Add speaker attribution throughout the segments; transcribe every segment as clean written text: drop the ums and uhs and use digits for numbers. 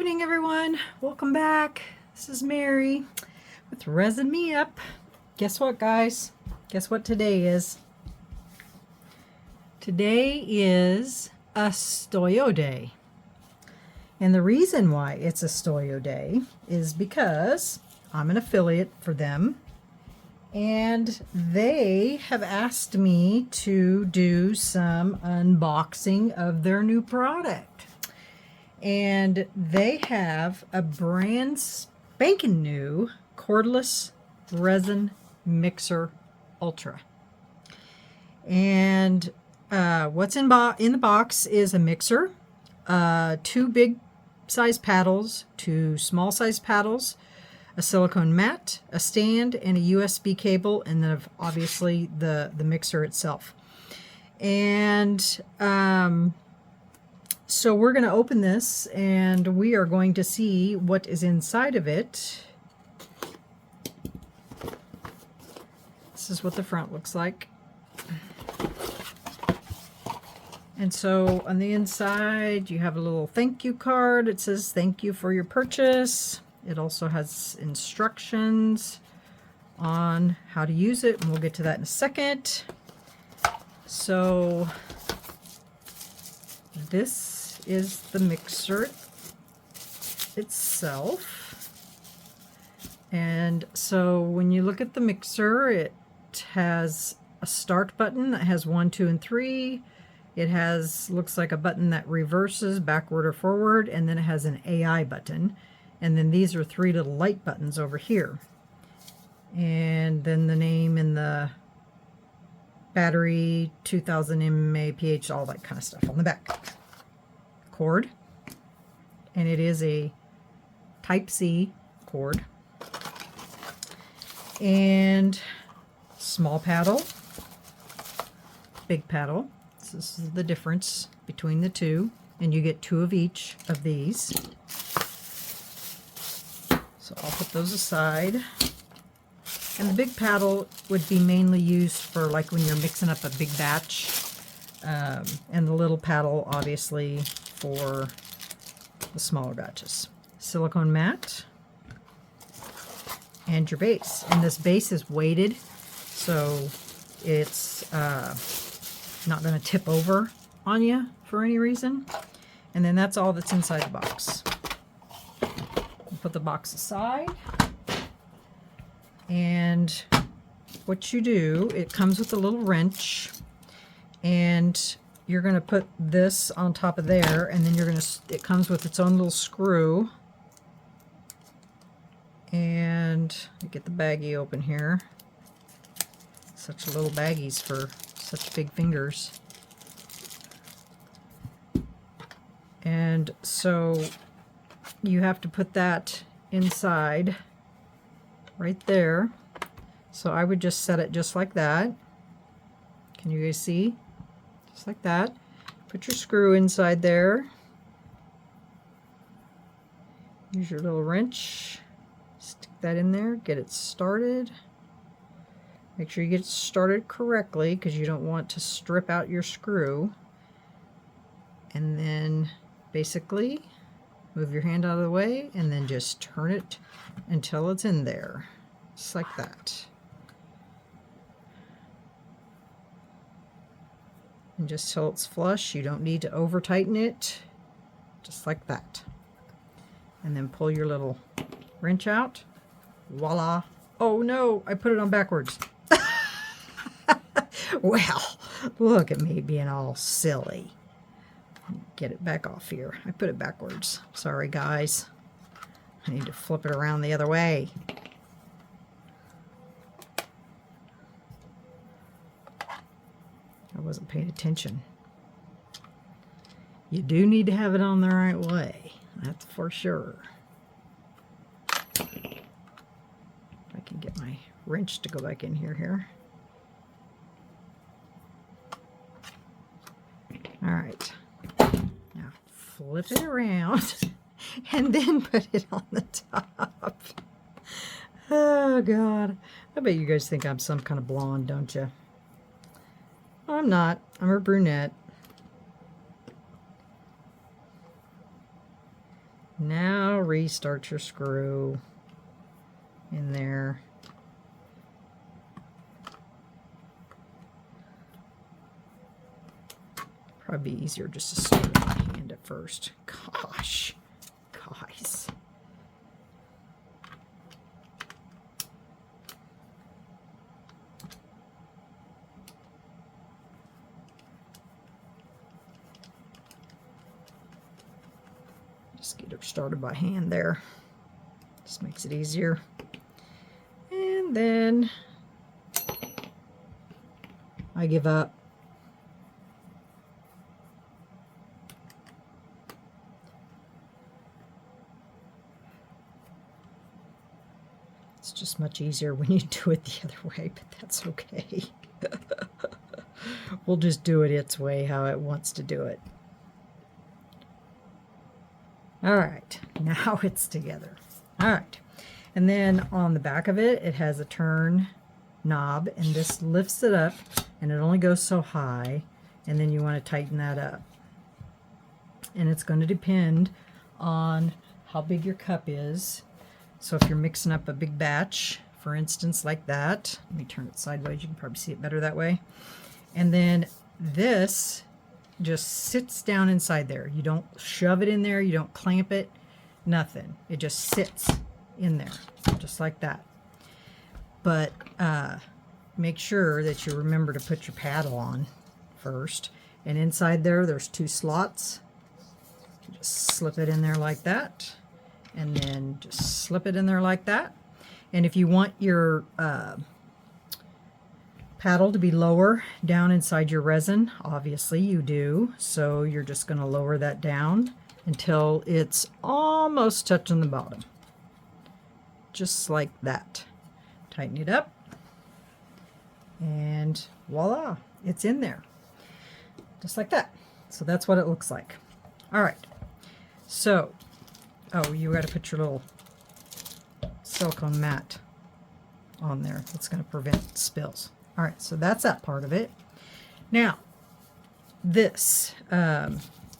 Speaker 1: evening, everyone. Welcome back. This is Mary with Resin Me Up. Guess what, guys? Guess what today is? Today is Istoyo Day. And the reason why it's Istoyo Day is because I'm an affiliate for them. And they have asked me to do some unboxing of their new product. And they have a brand spanking new cordless resin mixer ultra. And what's in the box is a mixer, 2 big size paddles, 2 small size paddles, a silicone mat, a stand, and a USB cable, and then obviously the mixer itself. And so we're going to open this and we are going to see what is inside of it. This is what the front looks like. And so on the inside you have a little thank you card. It says thank you for your purchase. It also has instructions on how to use it, and we'll get to that in a second. So this is the mixer itself. And so when you look at the mixer, it has a start button that has 1, 2, and 3. It has, looks like a button that reverses backward or forward, and then it has an AI button. And then these are 3 little light buttons over here. And then the name and the battery, 2000 mAh, pH, all that kind of stuff on the back. Cord. And it is a Type-C cord. And small paddle, big paddle. So this is the difference between the two. And you get 2 of each of these. So I'll put those aside. And the big paddle would be mainly used for like when you're mixing up a big batch. And the little paddle obviously for the smaller batches. Silicone mat. And your base. And this base is weighted, so it's not going to tip over on you for any reason. And then that's all that's inside the box. Put the box aside, and what you do, it comes with a little wrench, and you're going to put this on top of there, and then it comes with its own little screw. And get the baggie open here. Such little baggies for such big fingers. And so you have to put that inside right there. So I would just set it just like that. Can you guys see? Just like that. Put your screw inside there. Use your little wrench. Stick that in there. Get it started. Make sure you get it started correctly because you don't want to strip out your screw. And then basically move your hand out of the way and then just turn it until it's in there. Just like that. And just till it's flush. You don't need to over tighten it. Just like that. And then pull your little wrench out. Voila. Oh no, I put it on backwards. Well, look at me being all silly. Get it back off here. I put it backwards. Sorry, guys. I need to flip it around the other way. I wasn't paying attention. You do need to have it on the right way. That's for sure. If I can get my wrench to go back in here. All right. Now flip it around and then put it on the top. Oh, God. I bet you guys think I'm some kind of blonde, don't you? I'm not. I'm a brunette. Now restart your screw in there. Probably be easier just to start with my hand at first. Gosh, guys. Just get her started by hand there. Just makes it easier. And then I give up. It's just much easier when you do it the other way, but that's okay. We'll just do it its way, how it wants to do it. All right, now it's together. All right, and then on the back of it, it has a turn knob, and this lifts it up, and it only goes so high, and then you want to tighten that up. And it's going to depend on how big your cup is. So if you're mixing up a big batch, for instance, like that, let me turn it sideways, you can probably see it better that way. And then this just sits down inside there. You don't shove it in there, you don't clamp it, nothing. It just sits in there, just like that. But make sure that you remember to put your paddle on first. And inside there, there's 2 slots. Just slip it in there like that. And then just slip it in there like that. And if you want your paddle to be lower down inside your resin, obviously you do. So you're just going to lower that down until it's almost touching the bottom. Just like that. Tighten it up. And voila, it's in there. Just like that. So that's what it looks like. All right. So, oh, you got to put your little silicone mat on there. That's going to prevent spills. All right, so that's that part of it. Now, this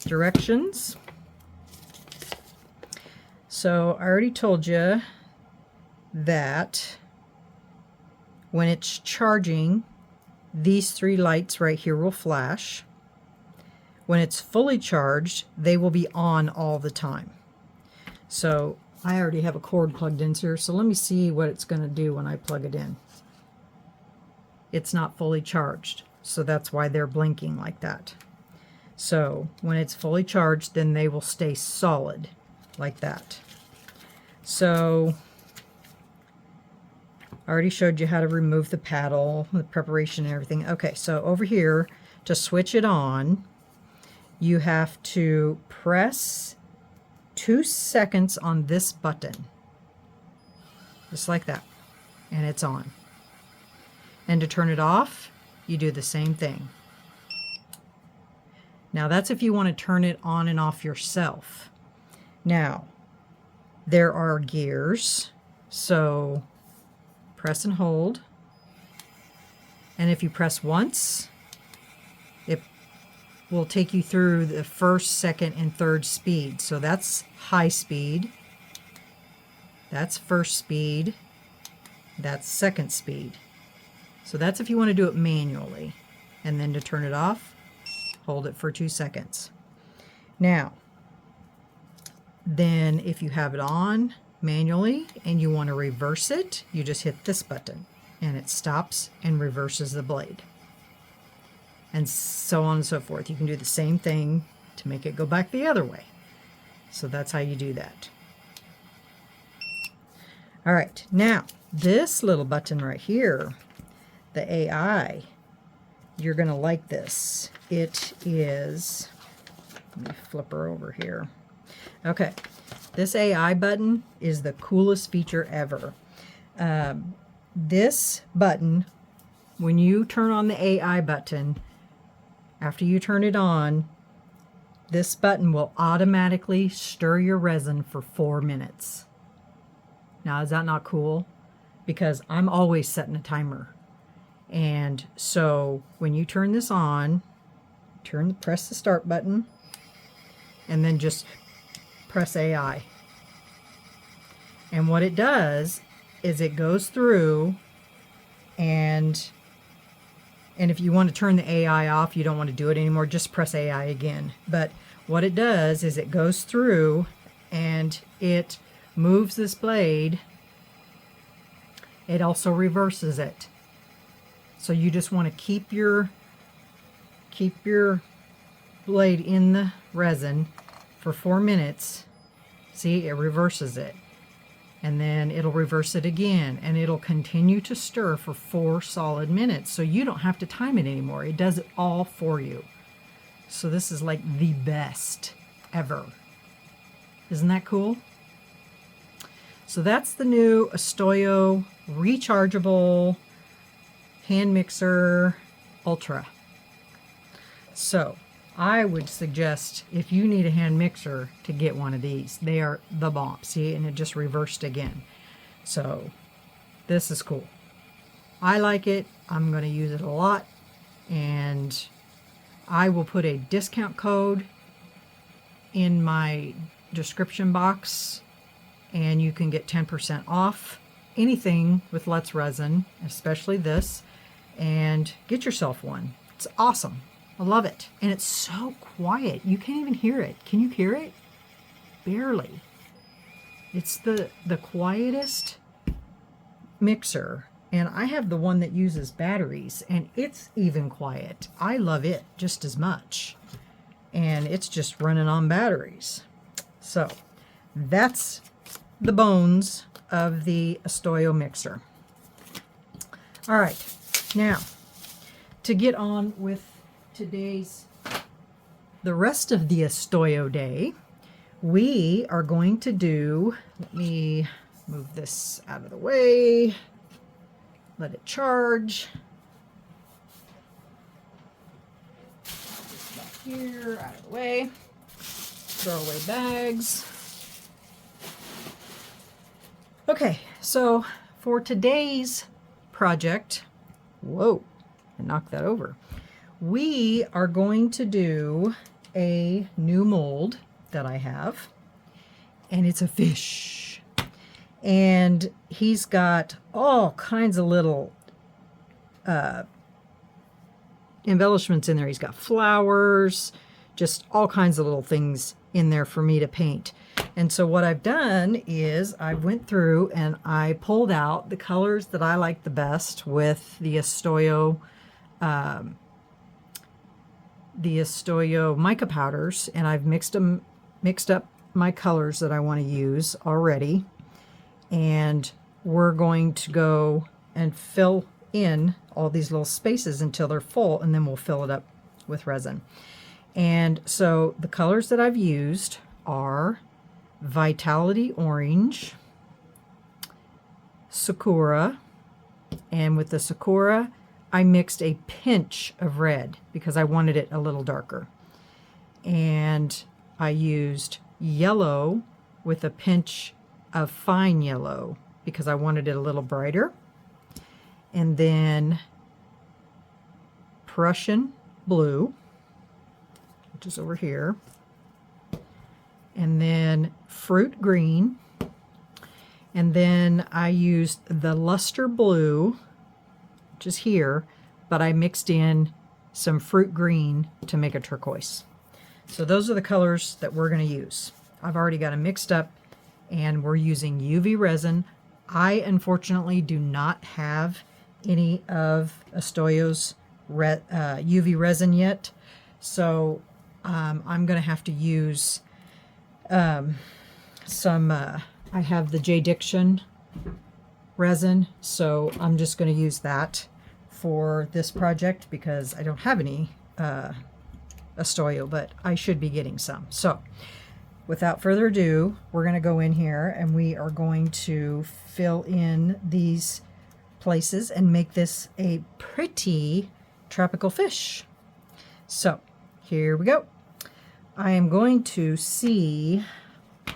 Speaker 1: directions. So I already told you that when it's charging, these 3 lights right here will flash. When it's fully charged, they will be on all the time. So I already have a cord plugged in here, so let me see what it's going to do when I plug it in. It's not fully charged, so that's why they're blinking like that. So when it's fully charged, then they will stay solid like that. So I already showed you how to remove the paddle, the preparation and everything. Okay, so over here, to switch it on, you have to press 2 seconds on this button. Just like that. And it's on. And to turn it off, you do the same thing. Now that's if you want to turn it on and off yourself. Now, there are gears. So press and hold. And if you press once, it will take you through the 1st, 2nd, and 3rd speed. So that's high speed. That's 1st speed. That's 2nd speed. So that's if you want to do it manually. And then to turn it off, hold it for 2 seconds. Now, then if you have it on manually and you want to reverse it, you just hit this button and it stops and reverses the blade. And so on and so forth. You can do the same thing to make it go back the other way. So that's how you do that. All right, now this little button right here, the AI, you're going to like this. It is, let me flip her over here. Okay, this AI button is the coolest feature ever. This button, when you turn on the AI button, after you turn it on, this button will automatically stir your resin for 4 minutes. Now, is that not cool? Because I'm always setting a timer. And so when you turn this on, press the start button, and then just press AI. And what it does is it goes through, and if you want to turn the AI off, you don't want to do it anymore, just press AI again. But what it does is it goes through and it moves this blade. It also reverses it. So you just want to keep your blade in the resin for 4 minutes. See, it reverses it. And then it'll reverse it again, and it'll continue to stir for 4 solid minutes. So you don't have to time it anymore. It does it all for you. So this is like the best ever. Isn't that cool? So that's the new Istoyo rechargeable hand mixer ultra. So I would suggest, if you need a hand mixer, to get one of these. They are the bomb. See, and it just reversed again. So this is cool. I like it. I'm going to use it a lot, and I will put a discount code in my description box, and you can get 10% off anything with Let's Resin, especially this, and get yourself one. It's awesome. I love it. And it's so quiet. You can't even hear it. Can you hear it? Barely. It's the quietest mixer. And I have the one that uses batteries, and it's even quiet. I love it just as much. And it's just running on batteries. So that's the bones of the Istoyo mixer. All right. Now, to get on with the rest of the Istoyo day, we are going to do, let me move this out of the way, let it charge. Back here, out of the way, throw away bags. Okay, so for today's project, whoa, I knocked that over. We are going to do a new mold that I have, and it's a fish. And he's got all kinds of little embellishments in there. He's got flowers, just all kinds of little things in there for me to paint. And so what I've done is I went through and I pulled out the colors that I like the best with the Istoyo mica powders, and I've mixed up my colors that I want to use already, and we're going to go and fill in all these little spaces until they're full, and then we'll fill it up with resin. And so the colors that I've used are Vitality Orange, Sakura, and with the Sakura I mixed a pinch of red because I wanted it a little darker. And I used yellow with a pinch of fine yellow because I wanted it a little brighter. And then Prussian blue, which is over here. And then fruit green. And then I used the luster blue, which is here, but I mixed in some fruit green to make a turquoise. So those are the colors that we're going to use. I've already got them mixed up, and we're using UV resin. I unfortunately do not have any of Istoyo's UV resin yet, so I'm going to have to use some, I have the JDiction resin, so I'm just going to use that for this project because I don't have any Istoyo, but I should be getting some. So without further ado, we're going to go in here and we are going to fill in these places and make this a pretty tropical fish. So here we go. I am going to see,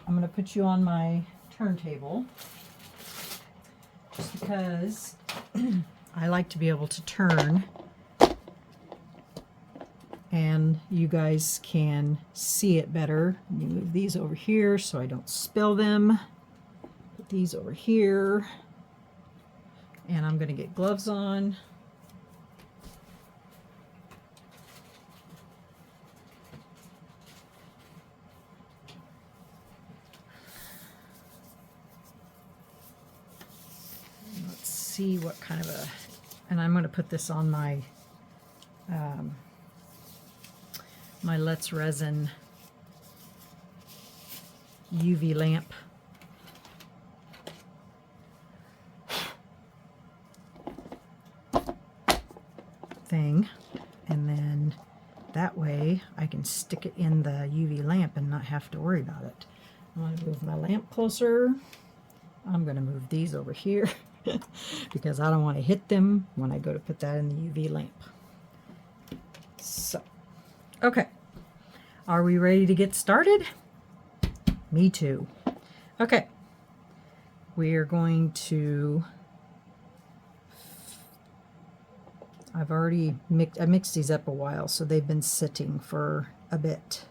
Speaker 1: I'm going to put you on my turntable just because I like to be able to turn and you guys can see it better. Let me move these over here so I don't spill them. Put these over here, and I'm going to get gloves on. Let's see what kind of a, and I'm going to put this on my my Let's Resin UV lamp. Thing, and then that way I can stick it in the UV lamp and not have to worry about it. I'm going to move my lamp closer. I'm going to move these over here because I don't want to hit them when I go to put that in the UV lamp. So, okay, are we ready to get started? Me too. Okay, we are going to, I mixed these up a while, so they've been sitting for a bit.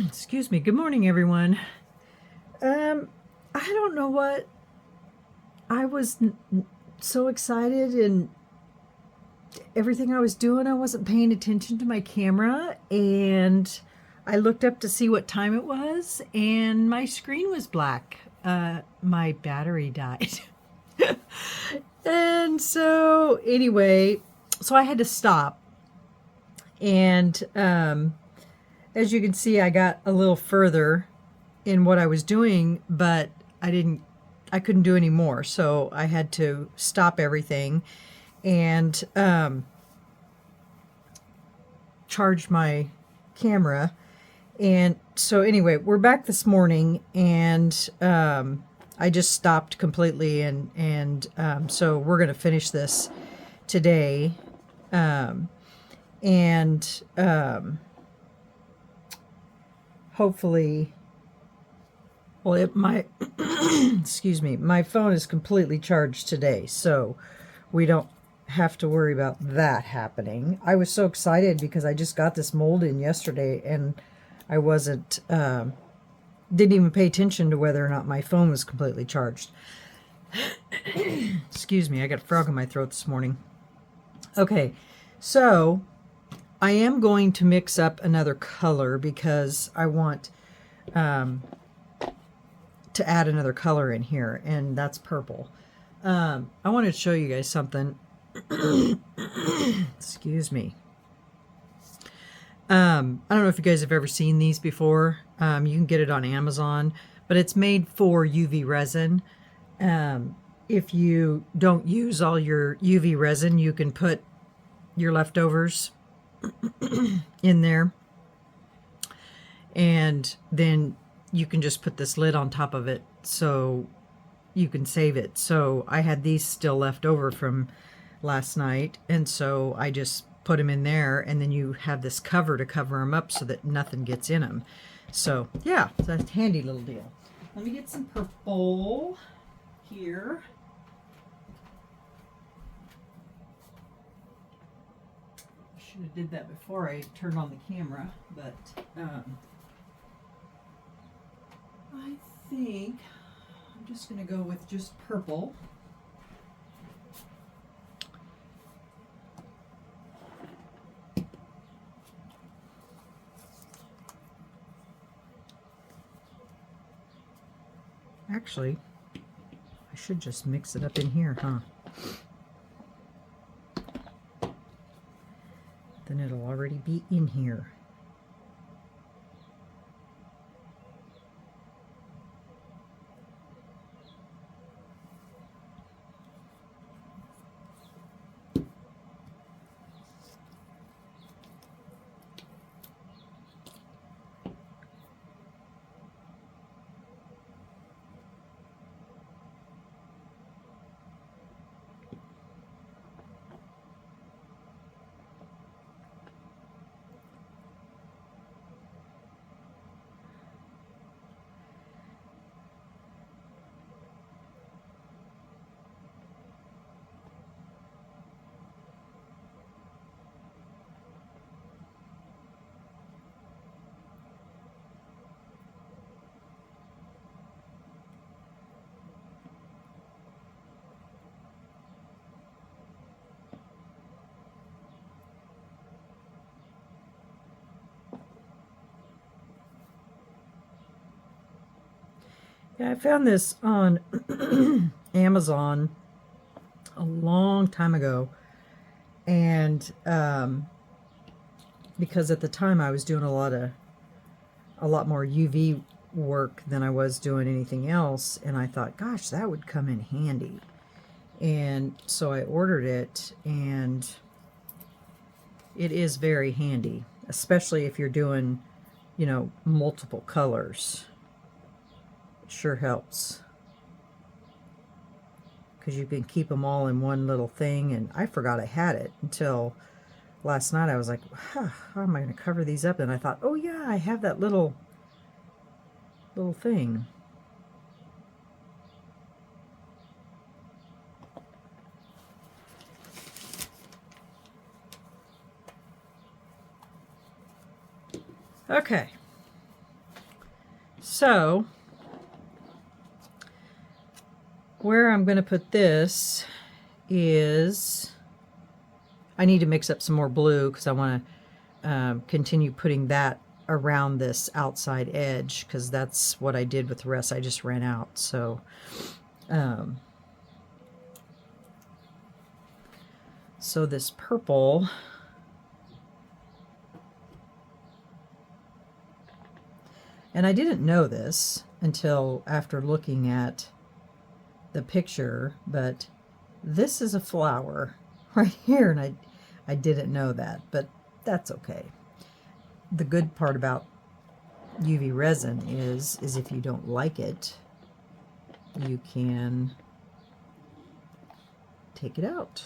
Speaker 1: Excuse me. Good morning, everyone. I don't know what. I was so excited and everything I was doing, I wasn't paying attention to my camera, and I looked up to see what time it was, and my screen was black. My battery died. And so anyway, so I had to stop. And as you can see, I got a little further in what I was doing, but I couldn't do any more. So I had to stop everything and charge my camera. And so anyway, we're back this morning, and I just stopped completely, and so we're going to finish this today. And hopefully, well, my excuse me, my phone is completely charged today, so we don't have to worry about that happening. I was so excited because I just got this mold in yesterday, and I wasn't didn't even pay attention to whether or not my phone was completely charged. Excuse me, I got a frog in my throat this morning. Okay, so I am going to mix up another color because I want to add another color in here, and that's purple. I wanted to show you guys something. Excuse me. I don't know if you guys have ever seen these before. You can get it on Amazon, but it's made for UV resin. If you don't use all your UV resin, you can put your leftovers in there, and then you can just put this lid on top of it so you can save it. So I had these still left over from last night, and so I just put them in there, and then you have this cover to cover them up so that nothing gets in them. So yeah, it's a handy little deal. Let me get some purple here. I should have did that before I turned on the camera, but I think I'm just going to go with just purple. Actually, I should just mix it up in here, huh? Then it'll already be in here. Yeah, I found this on Amazon a long time ago, and because at the time I was doing a lot more UV work than I was doing anything else, and I thought, gosh, that would come in handy. And so I ordered it, and it is very handy, especially if you're doing, you know, multiple colors. Sure helps, because you can keep them all in one little thing. And I forgot I had it until last night. I was like, how am I going to cover these up? And I thought, oh yeah, I have that little thing. Okay, so where I'm going to put this is, I need to mix up some more blue because I want to continue putting that around this outside edge, because that's what I did with the rest. I just ran out. So so this purple, and I didn't know this until after looking at the picture, but this is a flower right here, and I didn't know that, but that's okay. The good part about UV resin is if you don't like it, you can take it out.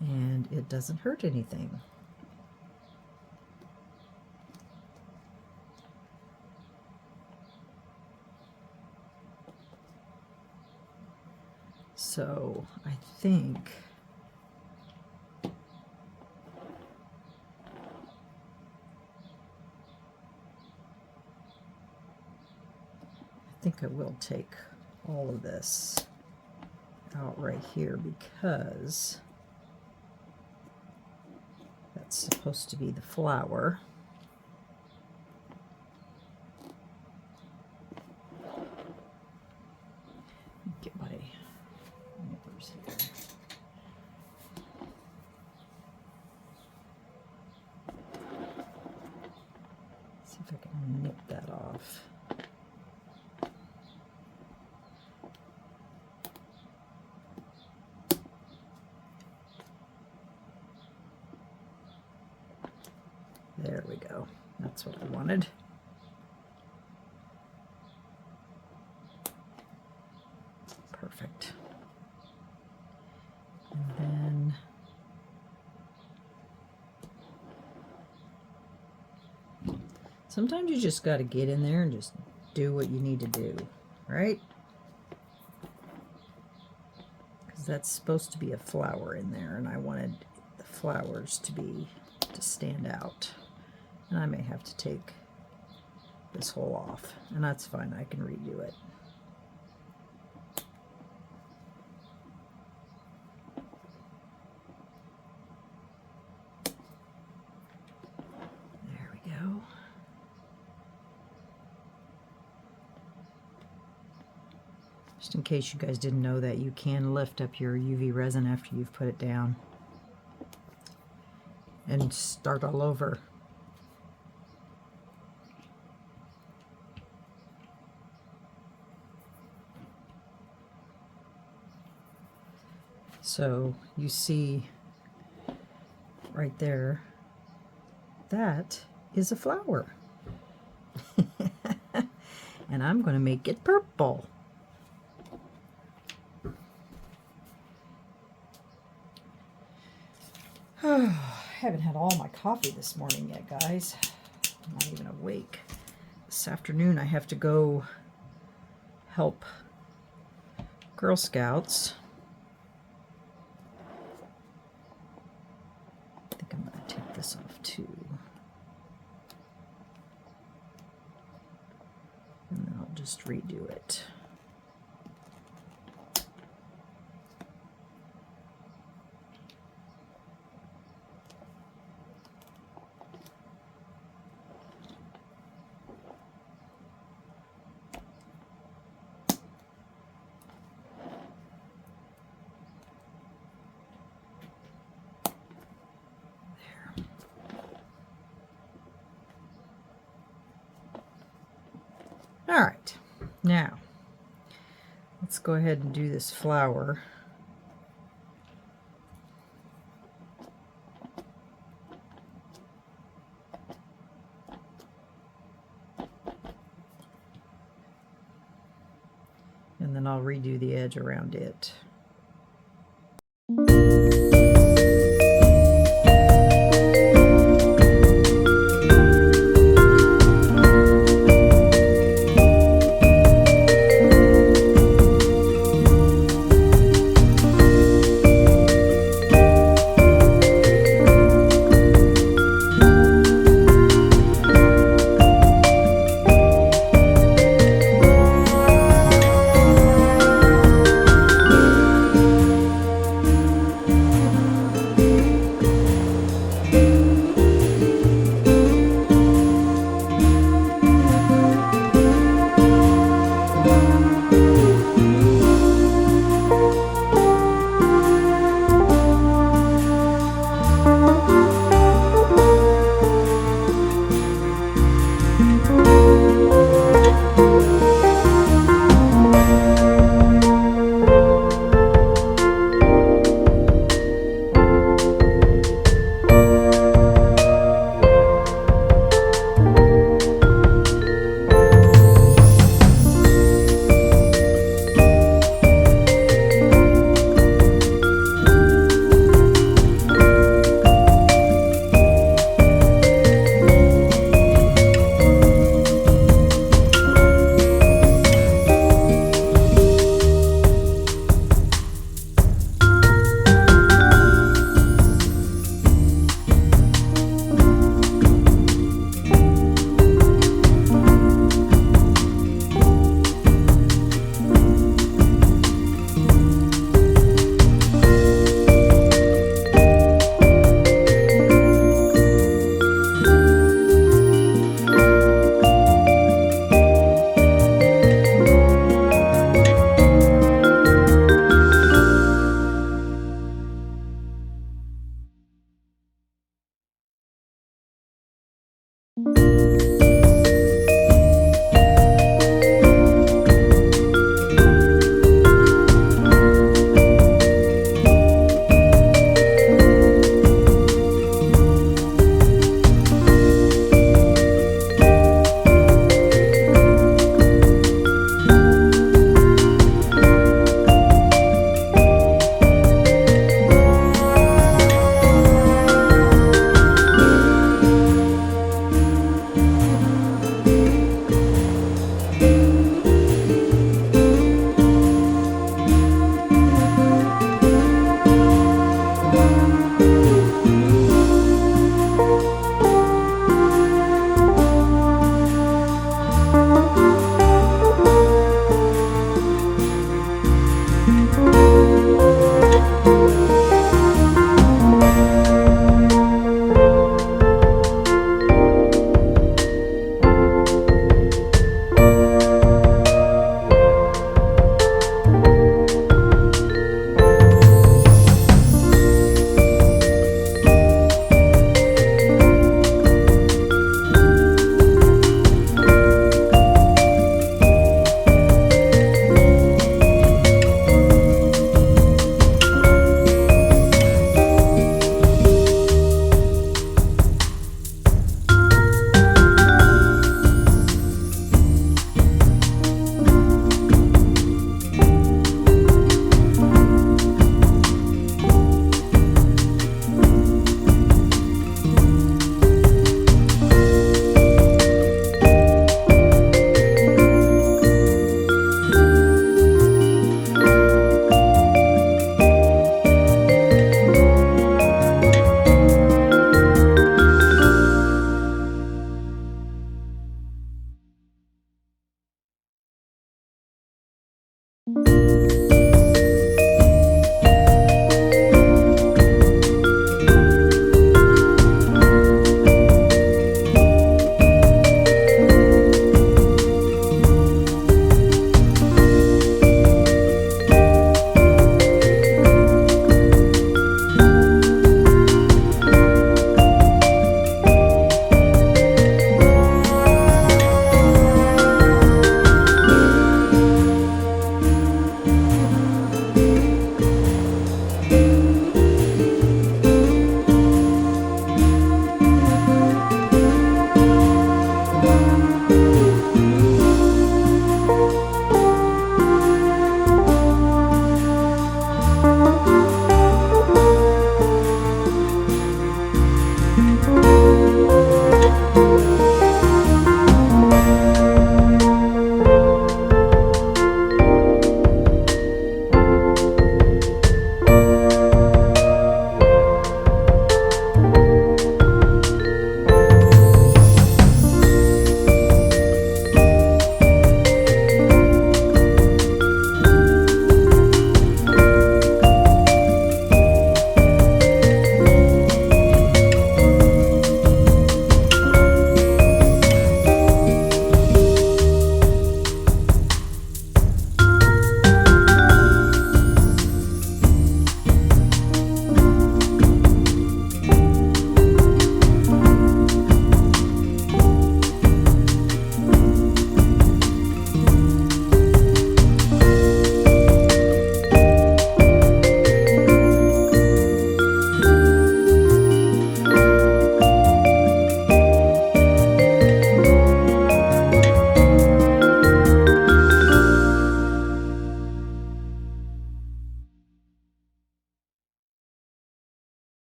Speaker 1: And it doesn't hurt anything. So I think I will take all of this out right here, because that's supposed to be the flower. Get my nippers here. See if I can nip that off. There we go. That's what I wanted. Perfect. And then sometimes you just got to get in there and just do what you need to do, right? Because that's supposed to be a flower in there, and I wanted the flowers to stand out. And I may have to take this hole off, and that's fine. I can redo it. There we go. Just in case you guys didn't know that, you can lift up your UV resin after you've put it down and start all over. So you see right there, that is a flower. And I'm going to make it purple. I haven't had all my coffee this morning yet, guys. I'm not even awake. This afternoon I have to go help Girl Scouts. I think I'm going to take this off too. And then I'll just redo it. All right, now let's go ahead and do this flower. And then I'll redo the edge around it.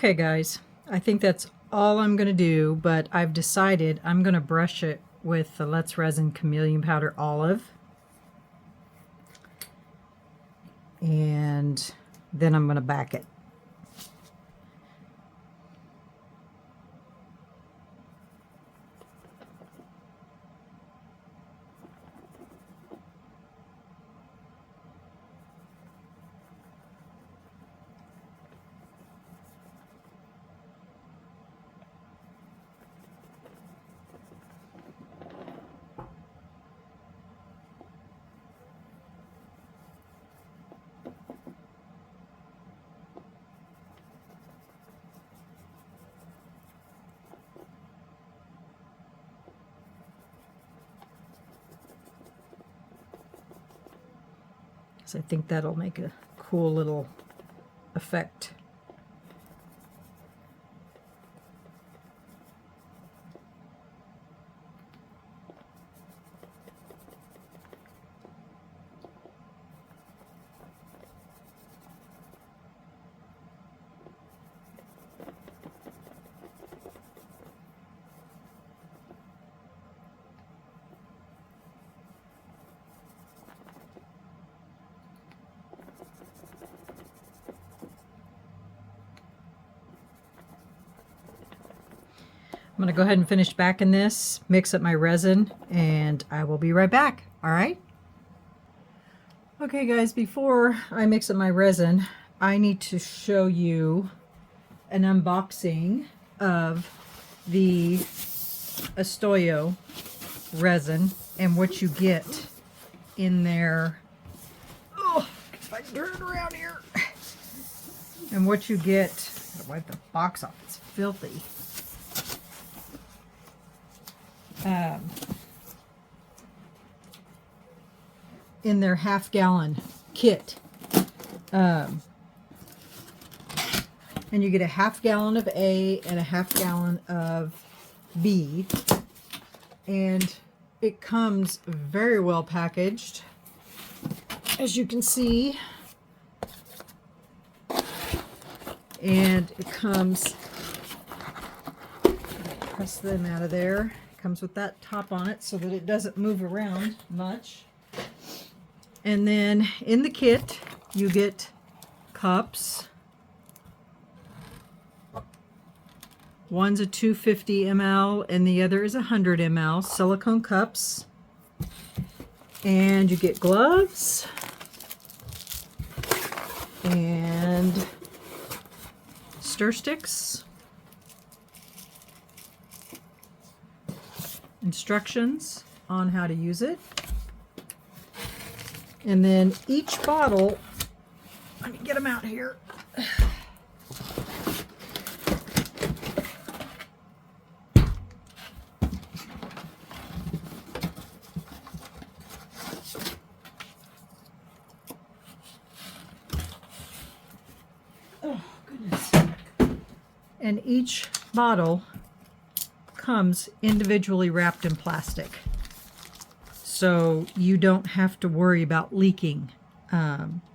Speaker 1: Okay guys, I think that's all I'm going to do, but I've decided I'm going to brush it with the Let's Resin Chameleon Powder Olive. And then I'm going to back it. So I think that'll make a cool little effect. I'm going to go ahead and finish backing this, mix up my resin, and I will be right back. All right? Okay, guys, before I mix up my resin, I need to show you an unboxing of the Istoyo resin and what you get in there. Oh, if I can turn it around here. And what you get, wipe the box off. It's filthy. In their half-gallon kit. And you get a half-gallon of A and a half-gallon of B. And it comes very well packaged, as you can see. And it comes, press them out of there. It comes with that top on it so that it doesn't move around much. And then in the kit, you get cups. One's a 250 ml and the other is 100 ml silicone cups. And you get gloves and stir sticks, instructions on how to use it. And then each bottle, let me get them out here. Oh, goodness. And each bottle comes individually wrapped in plastic. So you don't have to worry about leaking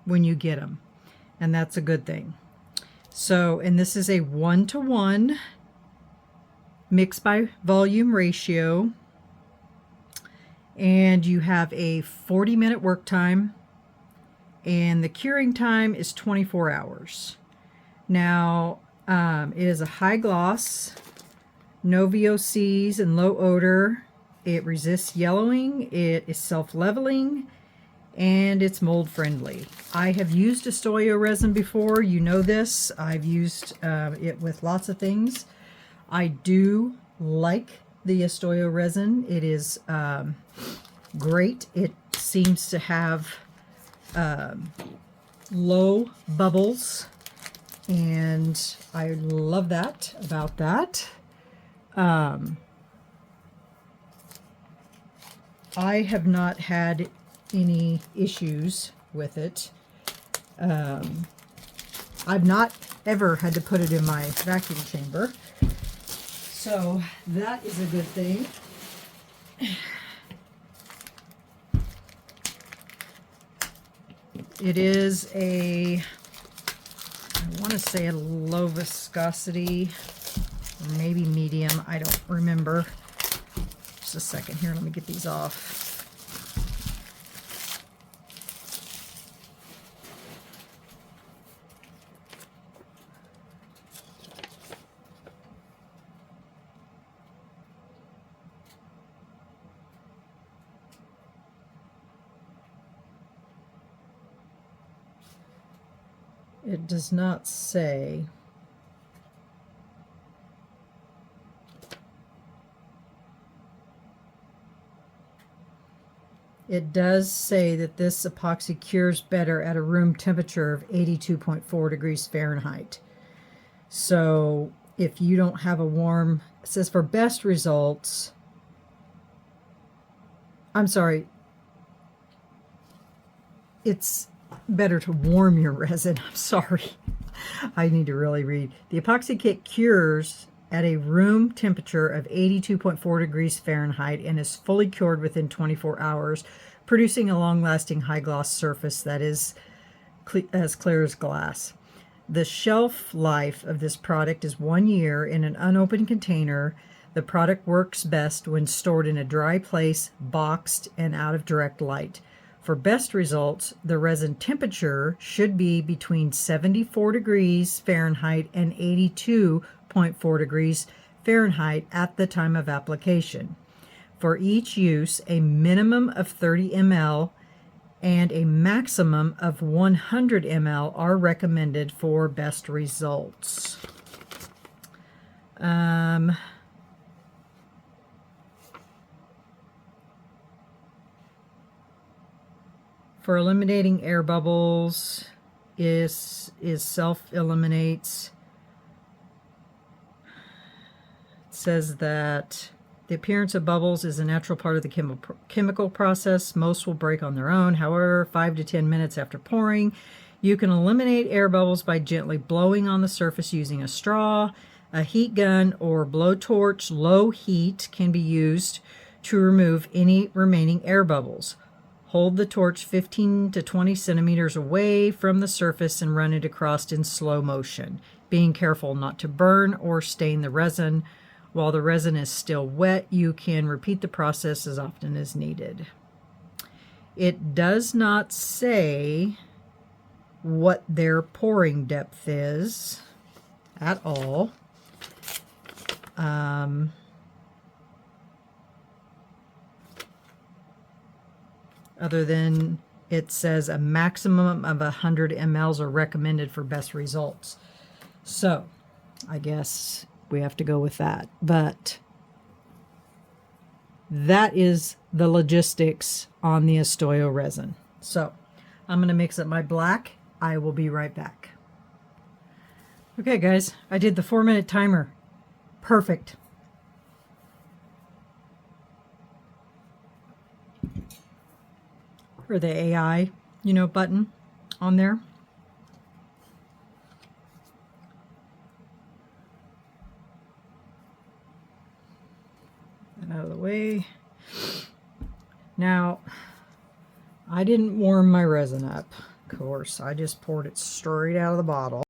Speaker 1: when you get them. And that's a good thing. So, and this is a 1-to-1 mix by volume ratio. And you have a 40-minute work time. And the curing time is 24 hours. Now, it is a high gloss, no VOCs and low odor. It resists yellowing, it is self-leveling, and it's mold friendly. I have used Istoyo resin before, you know this. I've used it with lots of things. I do like the Istoyo resin. It is great. It seems to have low bubbles, and I love that about that. I have not had any issues with it. I've not ever had to put it in my vacuum chamber. So that is a good thing. It is a, I want to say a low viscosity, or maybe medium, I don't remember. Just a second here, let me get these off. It does not say. It does say that this epoxy cures better at a room temperature of 82.4 degrees Fahrenheit. So if you don't have a warm, it says for best results, I'm sorry, it's better to warm your resin. I'm sorry. I need to really read. The epoxy kit cures at a room temperature of 82.4 degrees Fahrenheit and is fully cured within 24 hours, producing a long-lasting high-gloss surface that is as clear as glass. The shelf life of this product is 1 year in an unopened container. The product works best when stored in a dry place, boxed, and out of direct light. For best results, the resin temperature should be between 74 degrees Fahrenheit and 82.4 degrees Fahrenheit at the time of application. For each use, a minimum of 30 ml and a maximum of 100 ml are recommended for best results. For eliminating air bubbles, is self-eliminates. says that the appearance of bubbles is a natural part of the chemical process. Most will break on their own. However, 5 to 10 minutes after pouring, you can eliminate air bubbles by gently blowing on the surface using a straw. A heat gun or blowtorch low heat can be used to remove any remaining air bubbles. Hold the torch 15 to 20 centimeters away from the surface and run it across in slow motion, being careful not to burn or stain the resin. While the resin is still wet, you can repeat the process as often as needed. It does not say what their pouring depth is at all. Other than it says a maximum of 100 mLs are recommended for best results. So I guess we have to go with that. But that is the logistics on the Istoyo resin. So I'm going to mix up my black. I will be right back. Okay guys, I did the 4-minute timer. Perfect. Or the AI, button on there. That out of the way. Now, I didn't warm my resin up, of course. I just poured it straight out of the bottle.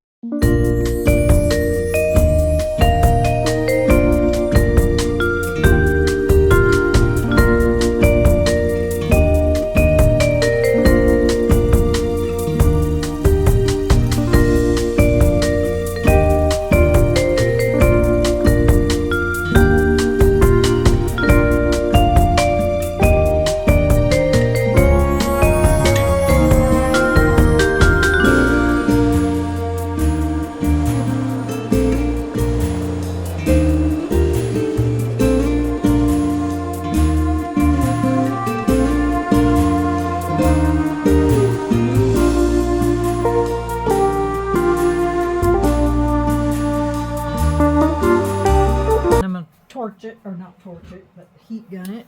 Speaker 1: Torch it, or not torch it, but heat gun it.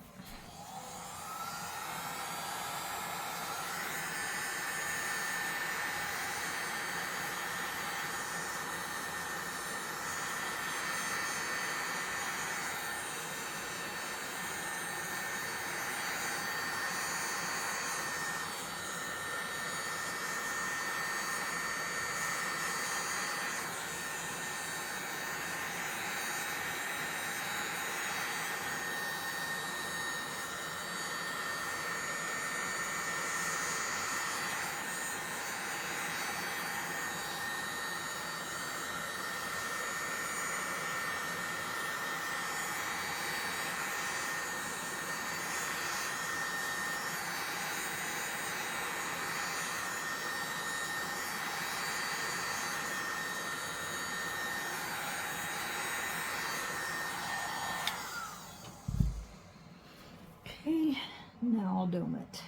Speaker 1: Okay, now I'll dome it.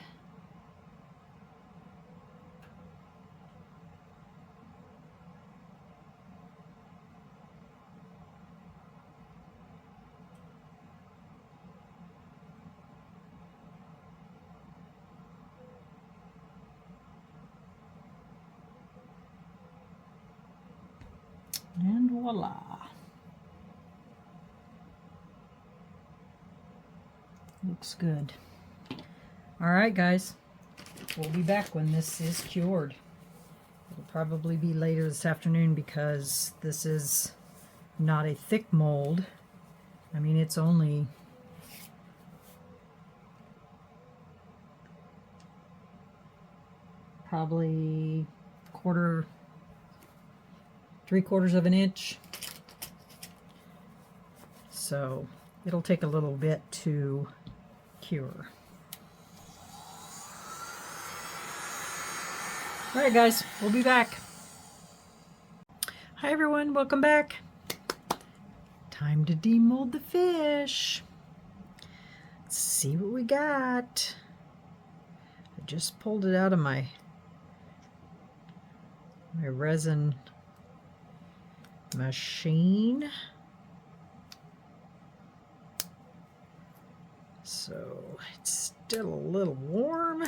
Speaker 1: And voila. Looks good. All right, guys. We'll be back when this is cured. It'll probably be later this afternoon because this is not a thick mold. I mean, it's only probably 3/4 of an inch. So it'll take a little bit to cure. All right, guys, we'll be back. Hi, everyone. Welcome back. Time to demold the fish. Let's see what we got. I just pulled it out of my resin machine. So it's still a little warm.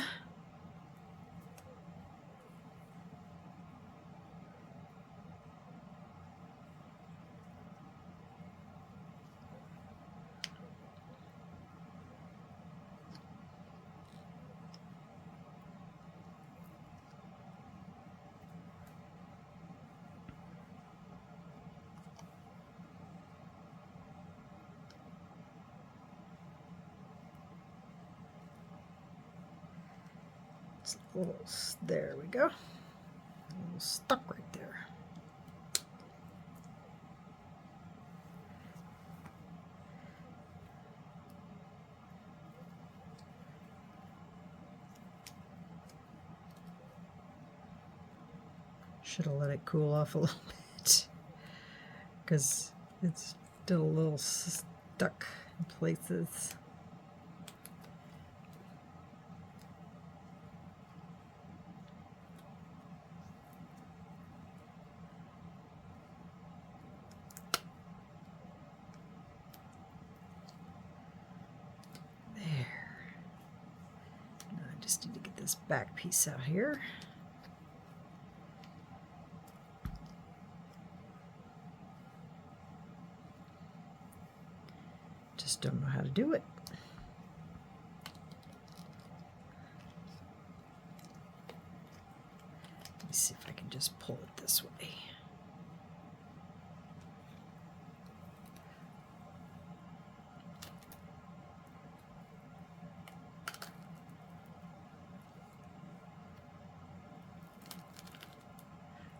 Speaker 1: It's a little, there we go. A little stuck right there. Should have let it cool off a little bit because it's still a little stuck in places. Just need to get this back piece out here. Just don't know how to do it. Let me see if I can just pull it this way.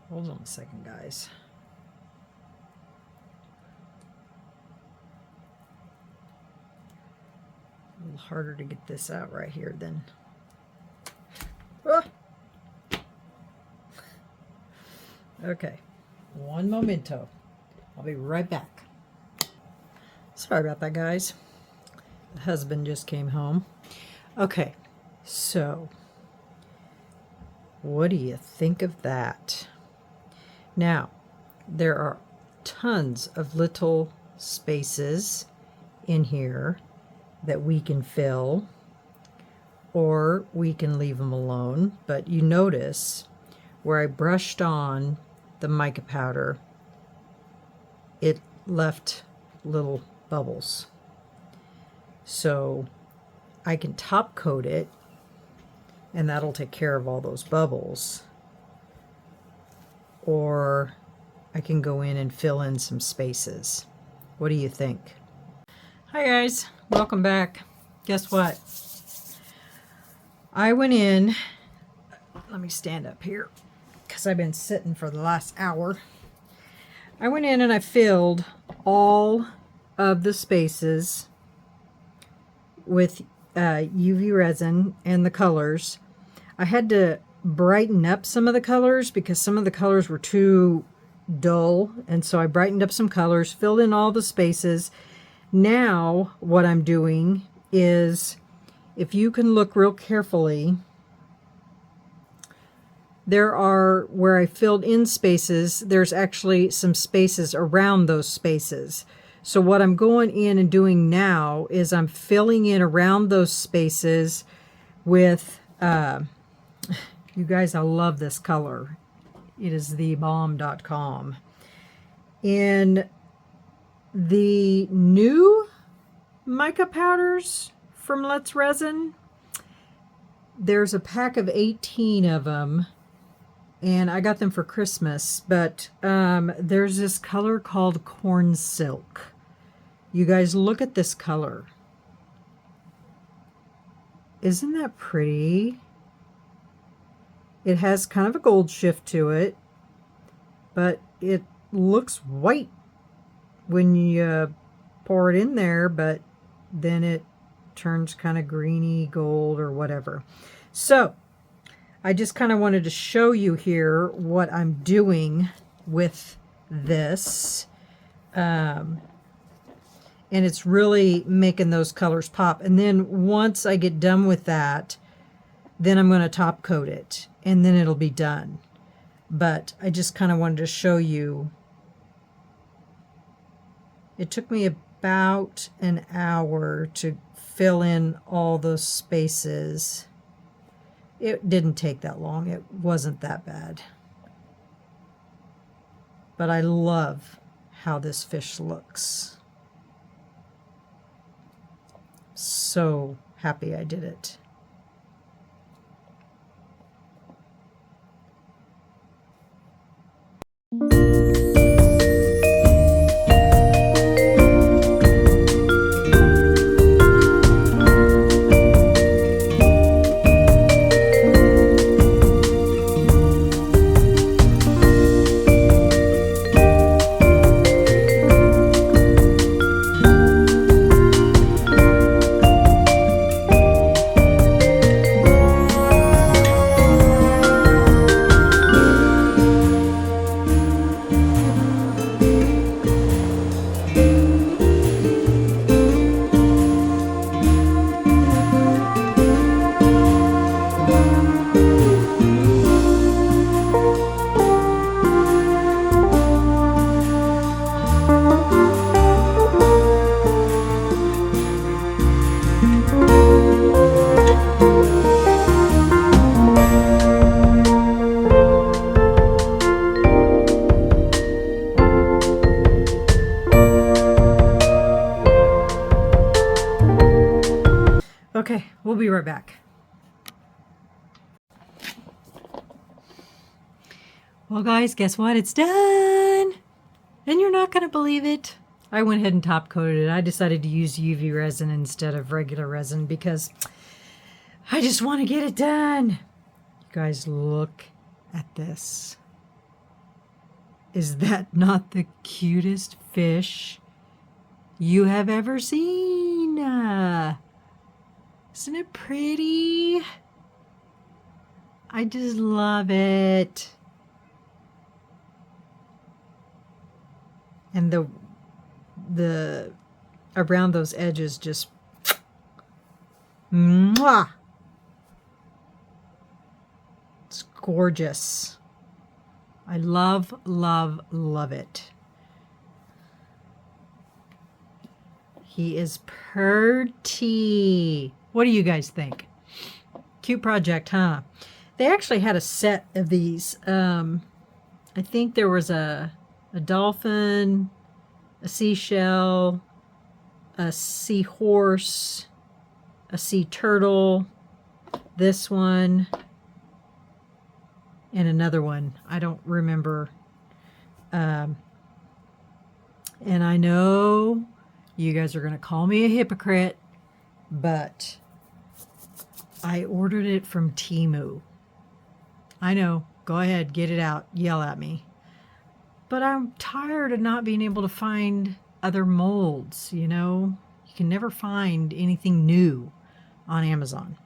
Speaker 1: Hold on a second, guys. A little harder to get this out right here than... Ah! Okay, one momento. I'll be right back. Sorry about that, guys. The husband just came home. Okay, so what do you think of that? Now, there are tons of little spaces in here that we can fill, or we can leave them alone. But you notice where I brushed on the mica powder, it left little bubbles. So I can top coat it, and that'll take care of all those bubbles. Or I can go in and fill in some spaces. What do you think? Hi guys, welcome back. Guess what? I went in, let me stand up here because I've been sitting for the last hour. I went in and I filled all of the spaces with UV resin and the colors. I had to brighten up some of the colors because some of the colors were too dull, and so I brightened up some colors, filled in all the spaces. Now what I'm doing is, if you can look real carefully, there are, where I filled in spaces, there's actually some spaces around those spaces. So what I'm going in and doing now is I'm filling in around those spaces with you guys, I love this color. It is the bomb.com. In the new mica powders from Let's Resin, there's a pack of 18 of them, and I got them for Christmas, but there's this color called corn silk. You guys, look at this color. Isn't that pretty? It has kind of a gold shift to it, but it looks white when you pour it in there, but then it turns kind of greeny gold or whatever. So I just kind of wanted to show you here what I'm doing with this. And it's really making those colors pop. And then once I get done with that, then I'm going to top coat it, and then it'll be done. But I just kind of wanted to show you. It took me about an hour to fill in all those spaces. It didn't take that long. It wasn't that bad. But I love how this fish looks. So happy I did it. Okay, we'll be right back. Well, guys, guess what? It's done! And you're not going to believe it. I went ahead and top coated it. I decided to use UV resin instead of regular resin because I just want to get it done. You guys, look at this. Is that not the cutest fish you have ever seen? Isn't it pretty? I just love it. And the around those edges just mwah. It's gorgeous. I love, love, love it. He is pretty. What do you guys think? Cute project, huh? They actually had a set of these. I think there was a dolphin, a seashell, a seahorse, a sea turtle, this one, and another one. I don't remember. And I know you guys are going to call me a hypocrite, but I ordered it from Temu. I know. Go ahead, get it out. Yell at me. But I'm tired of not being able to find other molds, you know? You can never find anything new on Amazon.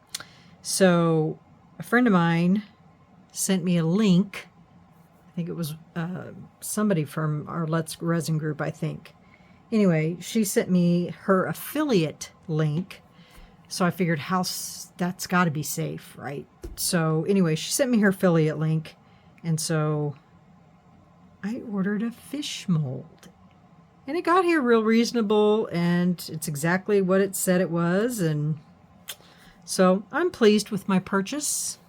Speaker 1: So a friend of mine sent me a link. I think it was somebody from our Let's Resin group, I think. Anyway, she sent me her affiliate link. So I figured that's got to be safe, right? So anyway, she sent me her affiliate link. And so I ordered a fish mold. And it got here real reasonable, and it's exactly what it said it was. And so I'm pleased with my purchase.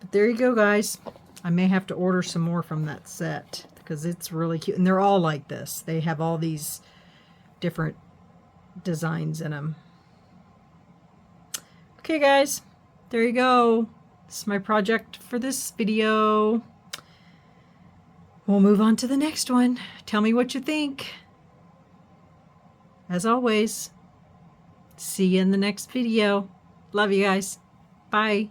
Speaker 1: But there you go, guys. I may have to order some more from that set because it's really cute. And they're all like this. They have all these different designs in them. Okay, guys. There you go. This is my project for this video. We'll move on to the next one. Tell me what you think. As always, see you in the next video. Love you guys. Bye.